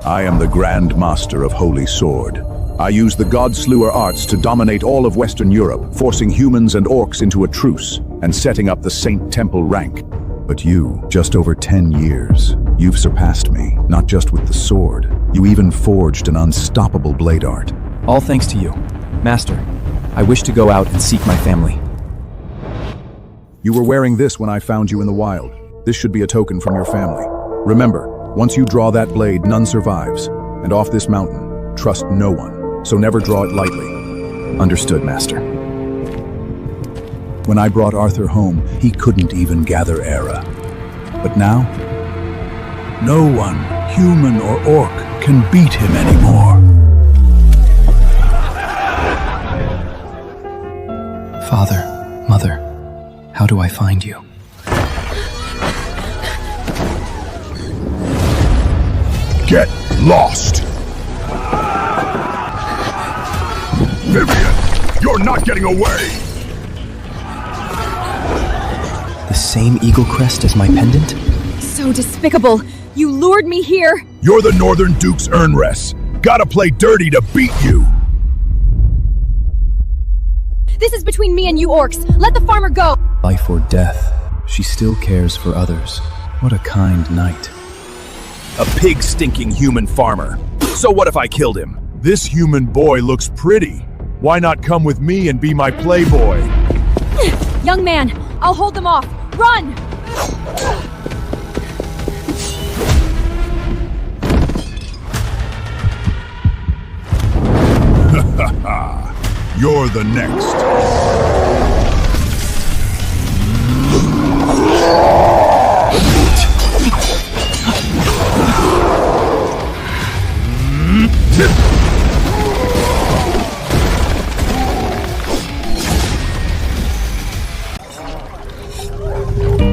I am the Grand Master of Holy Sword. I use the God-Slewer arts to dominate all of Western Europe, forcing humans and orcs into a truce and setting up the Saint Temple rank. But you, just over 10 years, you've surpassed me, not just with the sword. You even forged an unstoppable blade art. All thanks to you. Master, I wish to go out and seek my family. You were wearing this when I found you in the wild. This should be a token from your family. Remember, once you draw that blade, none survives. And off this mountain, trust no one, so never draw it lightly. Understood, Master. When I brought Arthur home, he couldn't even gather Era. But now, no one, human or orc, can beat him anymore. Father, Mother, how do I find you? Get lost! Vivian, you're not getting away! The same eagle crest as my pendant? So despicable! You lured me here! You're the Northern Duke's Ernress. Gotta play dirty to beat you! This is between me and you orcs! Let the farmer go! Life or death, she still cares for others. What a kind knight. A pig-stinking human farmer. So what if I killed him? This human boy looks pretty. Why not come with me and be my playboy? Young man, I'll hold them off. Run! You're the next.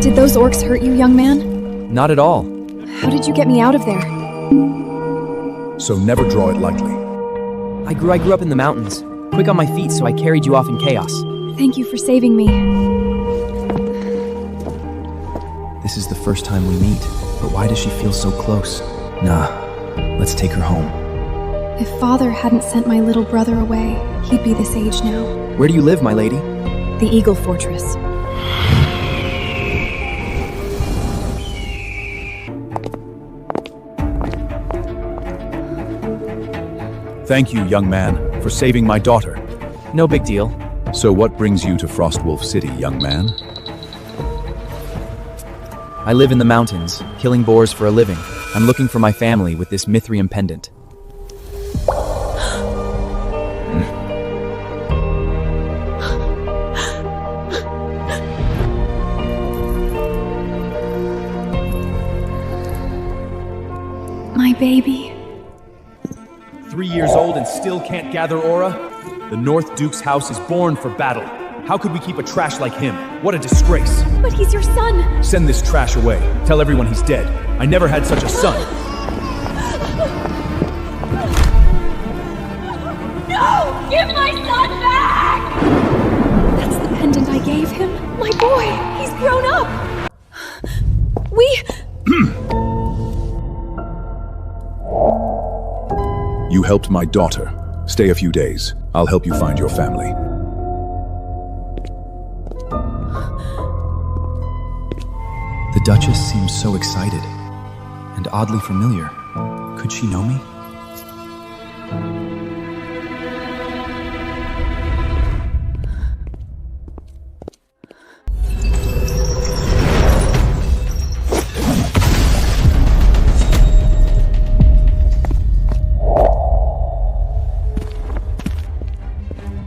Did those orcs hurt you, young man? Not at all. How did you get me out of there? So never draw it lightly. I grew up in the mountains, quick on my feet, so I carried you off in chaos. Thank you for saving me. This is the first time we meet, but why does she feel so close? Nah, let's take her home. If Father hadn't sent my little brother away, he'd be this age now. Where do you live, my lady? The Eagle Fortress. Thank you, young man, for saving my daughter. No big deal. So what brings you to Frostwolf City, young man? I live in the mountains, killing boars for a living. I'm looking for my family with this Mithrium pendant. My baby. 3 years old and still can't gather aura? The North Duke's house is born for battle. How could we keep a trash like him? What a disgrace. But he's your son. Send this trash away. Tell everyone he's dead. I never had such a son. No! Give my son back! That's the pendant I gave him. My boy, he's grown up. You helped my daughter. Stay a few days. I'll help you find your family. The Duchess seems so excited and oddly familiar. Could she know me?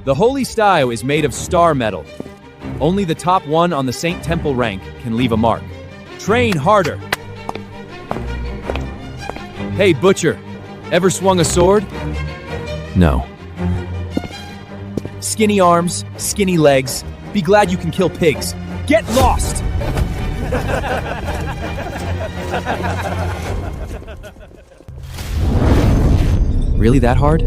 The Holy Style is made of star metal. Only the top one on the Saint Temple rank can leave a mark. Train harder. Hey, Butcher, ever swung a sword? No. Skinny arms, skinny legs. Be glad you can kill pigs. Get lost! Really that hard?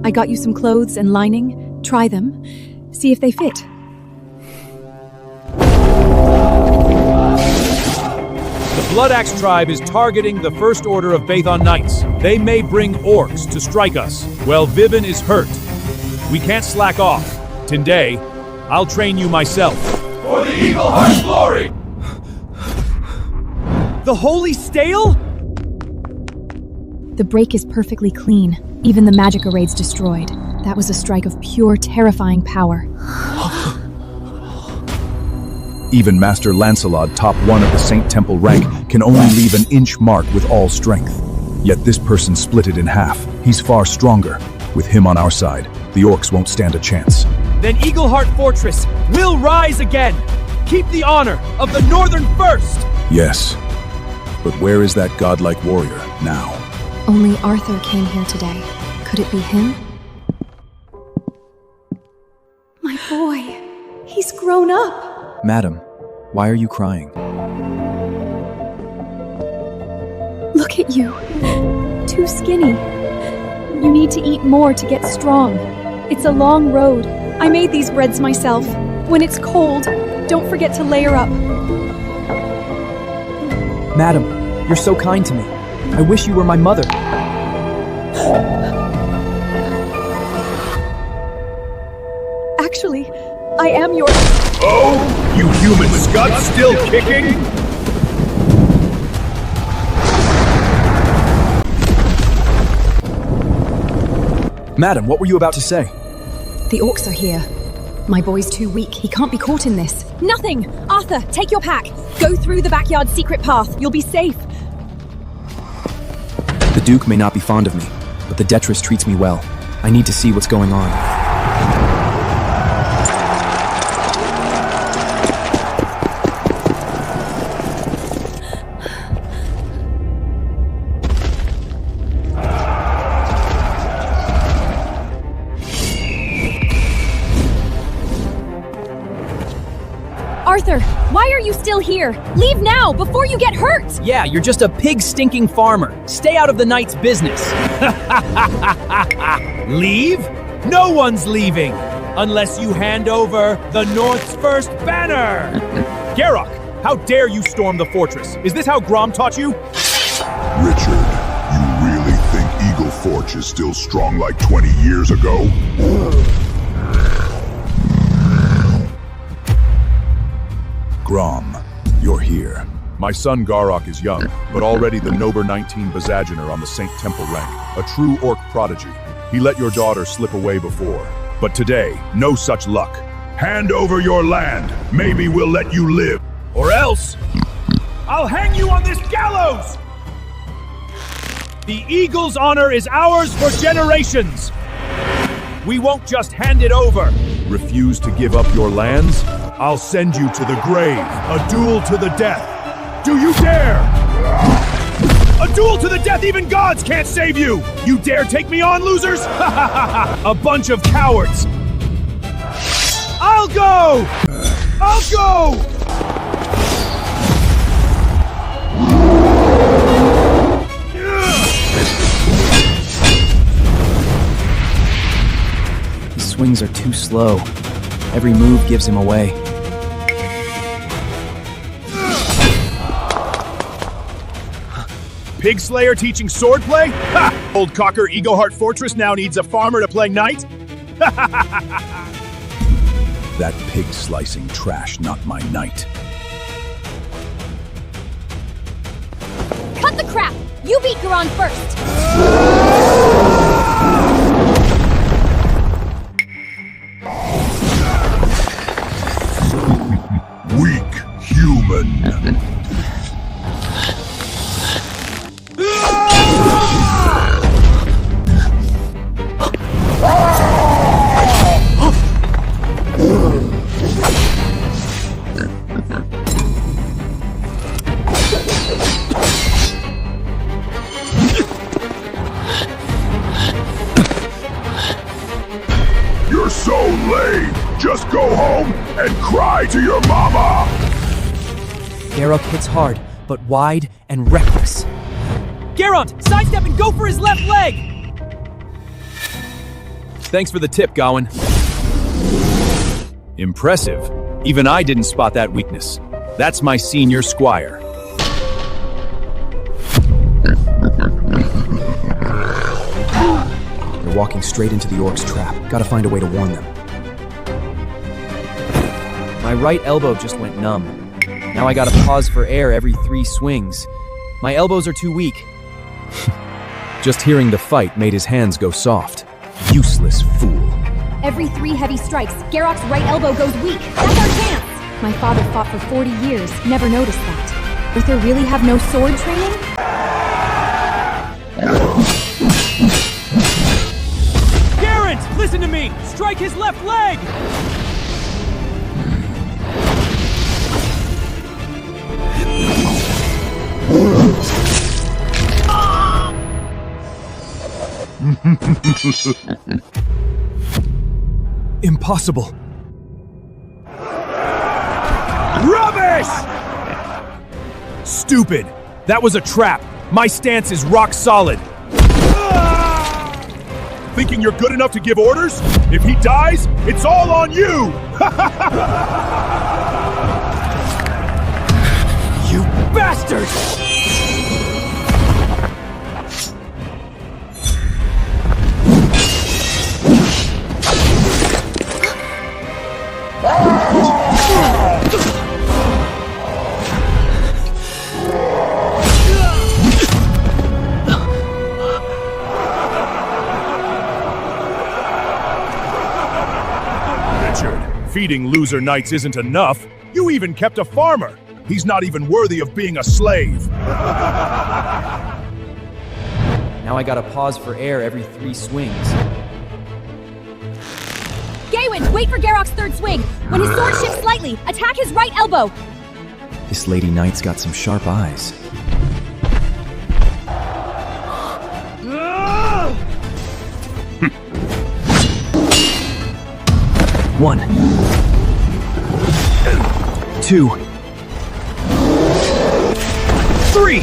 I got you some clothes and lining. Try them. See if they fit. The Blood Axe tribe is targeting the First Order of Bathon Knights. They may bring orcs to strike us. Well, Vivin is hurt. We can't slack off. Today, I'll train you myself. For the Eagle Heart's glory! The Holy Stale? The break is perfectly clean. Even the magic array's destroyed. That was a strike of pure, terrifying power. Even Master Lancelot, top 1 of the Saint Temple rank, can only leave an inch mark with all strength. Yet this person split it in half. He's far stronger. With him on our side, the orcs won't stand a chance. Then Eagleheart Fortress will rise again. Keep the honor of the Northern First. Yes, but where is that godlike warrior now? Only Arthur came here today. Could it be him? My boy, he's grown up. Madam, why are you crying? Look at you. Too skinny. You need to eat more to get strong. It's a long road. I made these breads myself. When it's cold, don't forget to layer up. Madam, you're so kind to me. I wish you were my mother. Actually, I am your... Oh, you human scud still kicking? Madam, what were you about to say? The orcs are here. My boy's too weak. He can't be caught in this. Nothing! Arthur, take your pack. Go through the backyard secret path. You'll be safe. The Duke may not be fond of me, but the Detress treats me well. I need to see what's going on. Arthur, why are you still here? Leave now, before you get hurt! Yeah, you're just a pig-stinking farmer. Stay out of the knight's business. Leave? No one's leaving, unless you hand over the North's first banner! Garrock, how dare you storm the fortress? Is this how Grom taught you? Richard, you really think Eagle Forge is still strong like 20 years ago? Grom, you're here. My son Garrock is young, but already the Nober 19 Bazagener on the Saint Temple rank, a true orc prodigy. He let your daughter slip away before, but today, no such luck. Hand over your land. Maybe we'll let you live. Or else, I'll hang you on this gallows! The Eagle's honor is ours for generations. We won't just hand it over. Refuse to give up your lands? I'll send you to the grave, a duel to the death. Do you dare? A duel to the death, even gods can't save you! You dare take me on, losers? A bunch of cowards! I'll go! I'll go! His swings are too slow. Every move gives him away. Pig Slayer teaching swordplay? Ha! Old Cocker Eagleheart Fortress now needs a farmer to play knight? That pig-slicing trash, not my knight. Cut the crap! You beat Garon first! Weak human. You're so lame. Just go home and cry to your mama. Garrock hits hard, but wide and reckless. Garront, sidestep and go for his left leg! Thanks for the tip, Gawain. Impressive. Even I didn't spot that weakness. That's my senior squire. They're walking straight into the orc's trap. Gotta find a way to warn them. My right elbow just went numb. Now I gotta pause for air every 3 swings. My elbows are too weak. Just hearing the fight made his hands go soft. Useless fool. Every 3 heavy strikes, Garrock's right elbow goes weak. That's our chance! My father fought for 40 years, never noticed that. Uther really have no sword training? Garrett, listen to me! Strike his left leg! Impossible. Rubbish! Stupid. That was a trap. My stance is rock solid. Thinking you're good enough to give orders? If he dies, it's all on you! You bastard! Feeding loser knights isn't enough. You even kept a farmer. He's not even worthy of being a slave. Now I gotta pause for air every 3 swings. Gawain, wait for Garrock's 3rd swing! When his sword shifts slightly, attack his right elbow! This lady knight's got some sharp eyes. One. 2. 3.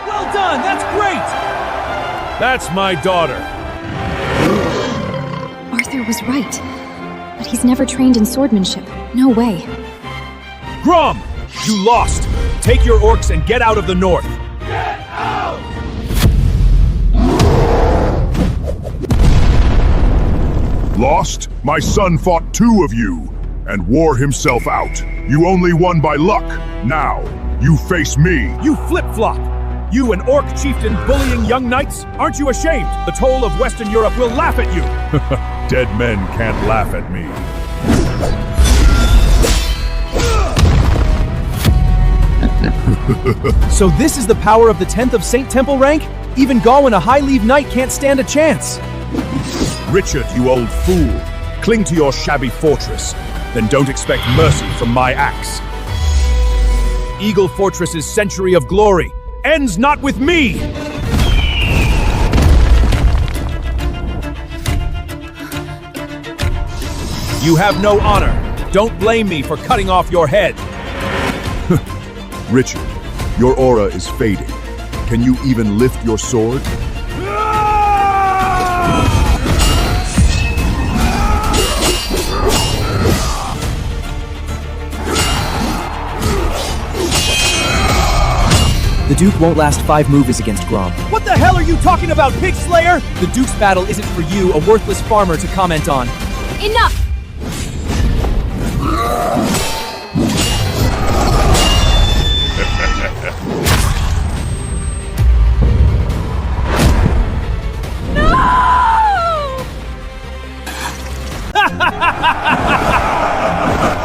Well done! That's great! That's my daughter. Arthur was right. But he's never trained in swordmanship. No way. Grom! You lost! Take your orcs and get out of the north! Lost? My son fought 2 of you and wore himself out. You only won by luck. Now, you face me. You flip-flop! You, an orc chieftain bullying young knights? Aren't you ashamed? The toll of Western Europe will laugh at you! Dead men can't laugh at me. So this is the power of the 10th of Saint Temple rank? Even Gawain, a high-leave knight, can't stand a chance! Richard, you old fool. Cling to your shabby fortress. Then don't expect mercy from my axe. Eagle Fortress's century of glory ends not with me! You have no honor. Don't blame me for cutting off your head. Richard, your aura is fading. Can you even lift your sword? The Duke won't last 5 moves against Grom. What the hell are you talking about, Pig Slayer? The Duke's battle isn't for you, a worthless farmer, to comment on. Enough!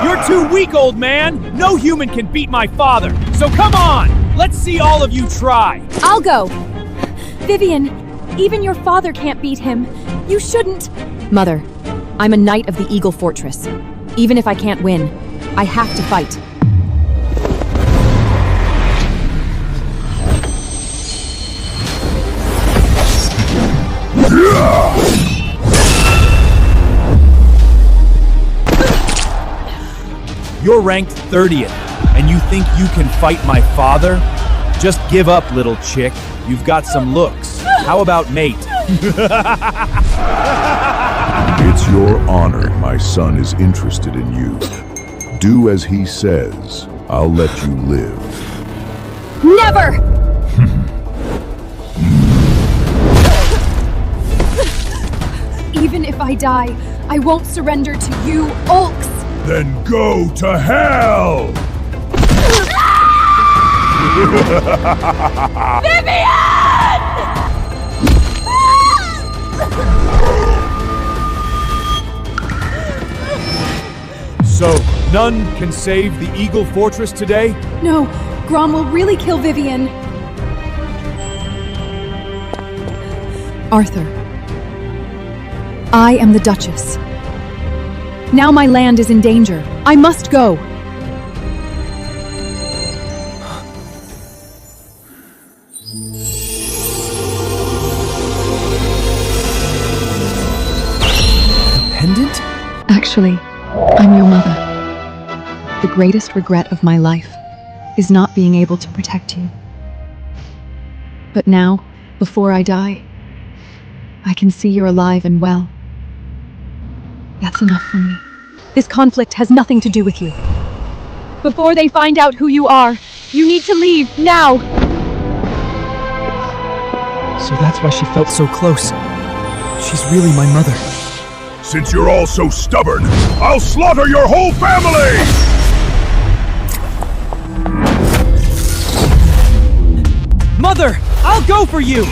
You're too weak, old man! No human can beat my father! So come on! Let's see all of you try! I'll go! Vivian, even your father can't beat him. You shouldn't... Mother, I'm a knight of the Eagle Fortress. Even if I can't win, I have to fight. You're ranked 30th, and you think you can fight my father? Just give up, little chick. You've got some looks. How about mate? It's your honor my son is interested in you. Do as he says. I'll let you live. Never! Even if I die, I won't surrender to you, Ulks! Then go to hell! So, none can save the Eagle Fortress today? No, Grom will really kill Vivian. Arthur, I am the Duchess. Now my land is in danger. I must go. Pendant? Actually, I'm your mother. The greatest regret of my life is not being able to protect you. But now, before I die, I can see you're alive and well. That's enough for me. This conflict has nothing to do with you. Before they find out who you are, you need to leave now. So that's why she felt so close. She's really my mother. Since you're all so stubborn, I'll slaughter your whole family! Mother, I'll go for you!